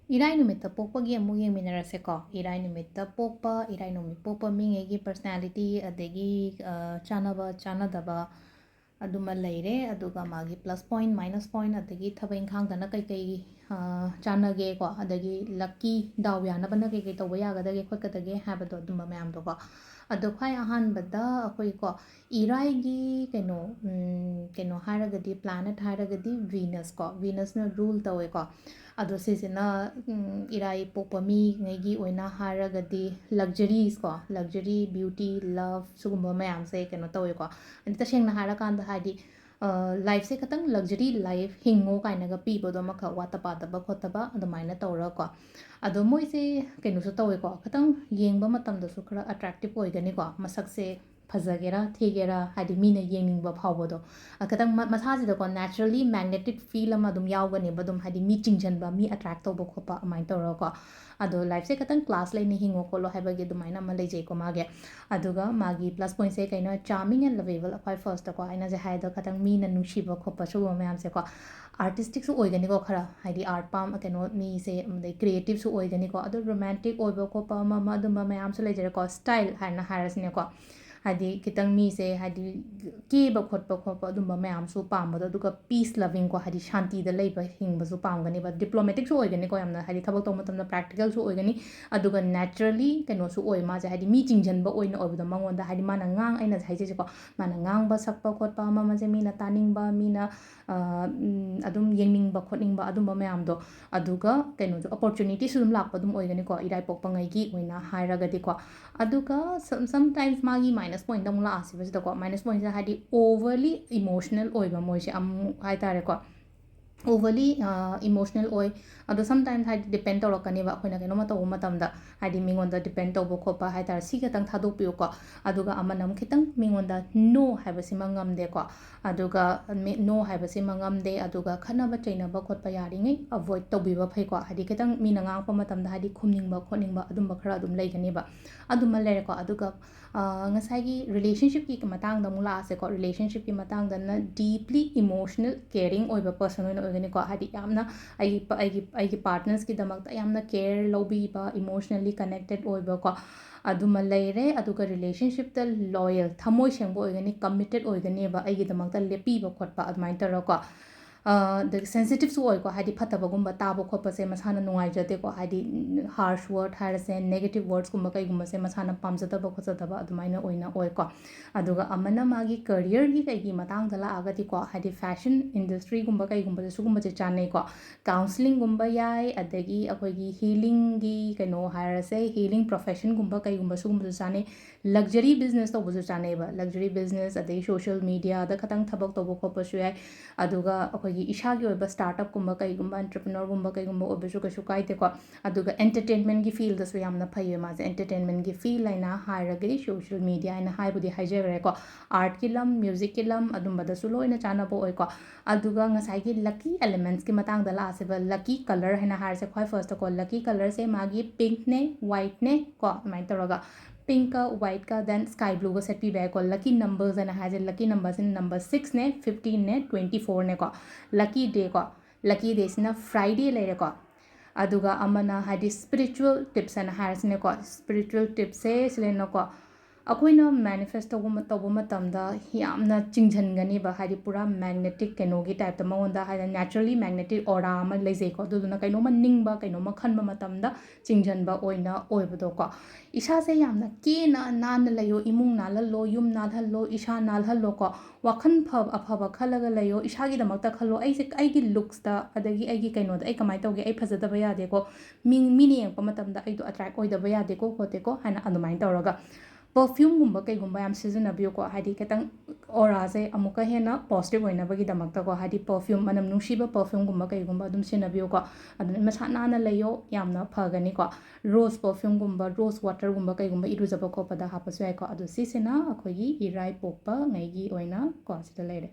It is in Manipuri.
Erai numita pokpa gi amu yengminarase ko. Erai numita pokpa, Erai numit pokpa mingegi personality adegi chanaba chanadaba aduma leire aduga magi plus point minus point adegi thaba inkhangdana kai kai chanage ko adegi lucky daw yanabana kai kai tawba yagadage khotkadage habado aduma mayam do ko ado khwai ahanbada akhoi ko Erai gi keno haragadi planet haragadi Venus ko Venus na rule tawe ko ado sisina Erai pokpa mi ngai oina haragadi luxuries ko luxury beauty love sugumba mayam se keno tawe ko ani tasengna harakanda hadi life se katang luxury life hingo kainaga pibodo maka watapadaba khotaba adumaina tawra ko ado moise keno su tawe ko katang yengba matamda su khara attractive oigani ko masak se phajagera thegera hadi mina yengningba phawbodo katang masajida ko naturally magnetic feel ama dum yawgani badum hadi mi chingjanba mi attract tawba khopa amain tawra ko ado life se katang class laini hingo kholo habagi dumaina ma lejei ko mage aduga magi plus point se kaina charming and lovable apai first ko aina je haida katang mina nungshiba khopa su mayam se ko artistic su oigani ko khara hadi art pam keno mi se creative su oigani ko ado romantic oiba khopa ma dum mayam su lejere ko style haina harasne ko hadi kitang mi se hadi keba khotpa adumba mayam su pambodo aduga peace loving ko hadi shanti da leiba hingba su pamgani ba diplomatic su oigani ko yamna hadi thabak tawma tamna practical su oigani aduga naturally keno su oi ma je hadi mi jingjanba oina oibda mangonda hadi mana ngang aina haije ko mana ngangba sakpa khotpa ma je mina taningba mina adum yengningba khotningba adumba mayam do aduga keno opportunity su dum lakpa dum oigani ko Erai pokpa ngai gi oina hairagadi ko aduga sometimes magi minus point dam la asibasida ko minus point ja hadi overly emotional oiba moise am haitare ko overly emotional oi ado sometimes hadi depend tawrakani ba khoina keno mata matamda hadi mingonda depend tawbo khopa haitare si katang thadok piu ko aduga amanam khitang mingonda no haibasi mangamde ko aduga no haibasi mangamde aduga khanaba chainaba khotpa yaringai avoid tawbiba phai ko hadi kitang mina ngangpa matamda hadi khumningba khoningba adumba khara adum leigani ba aduma lere ko aduga ngasai relationship ki matang da mula ase ko relationship ki matang da na deeply emotional caring oiba person oina oigani ko hadi yamna ai partners ki damak ta yamna care lobi ba emotionally connected oiba ko aduma leire aduga relationship ta loyal thamoi sengbo oigani committed oigani ba ai gi damak ta lepi ba khotpa admain tara ko the sensitive su oi ko hadi phatabagumba tabo khopa se masana nungai jate ko hadi harsh word harase negative words kumba kai gumba se masana pamjata ba khotata ba adumaina oina oi ko aduga amana magi career gi kai gi matang dala agati ko hadi fashion industry gumba kai gumba se sugumba je chanai ko counseling gumba yai adagi akoi gi healing gi kaino harase healing profession gumba kai gumba sugumba chanai luxury business to bu chanai ba luxury business adagi social media da khatang thabak to bo khopa su yai aduga akoi gi ishagi oiba startup gumba kai gumba entrepreneur gumba kai gumba obesu kasu kaite ko aduga entertainment gi field da su yamna phaye ma je entertainment gi field aina hairagri social media aina haibudi haijere ko art ki lam music ki lam adumba da su loina chana bo oi ko aduga ngasai gi lucky elements ki matang da la aseba lucky color haina harse khoi first ko lucky color se magi pink ne white ne ko mai toroga pink ka white ka then sky blue ka set pi bai ko lucky numbers and has lucky numbers in number 6 ne 15 ne 24 ne ko lucky day ko lucky days na friday le ko aduga amana hadi spiritual tips and has ne ko spiritual tips se selena ko akoina manifest tawba matamda yamna chingjangani ba hadi pura magnetic kenogi type ta maonda hada naturally magnetic aura ma leje ko duduna kaino ma ningba kaino ma khanba matamda chingjanba oina oibado ko isa se yamna kena nan layo imung nalalo yum nalhallo isa nalhallo ko wakhan phab aphaba khalaga layo isa gi damakta khallo ai se ai gi looks ta adagi ai gi kaino da ai kamai tawge ai phajadaba yade ko mini yengpa matamda ai do attract oidaba yade ko hote ko hana anumain tawraga perfume gumba kai gumba yam seasonabio ko hadi ketang aura se amuka hena positive oina bagi damakta ko hadi perfume manam nushiba perfume gumba kai gumba adum senabio ko adun masana na layo yamna phagani ko rose perfume gumba rose water gumba kai gumba irujaba ko pada hapasu ai ko adu sisena akhoi gi Erai pokpa ngai gi oina ko sita leire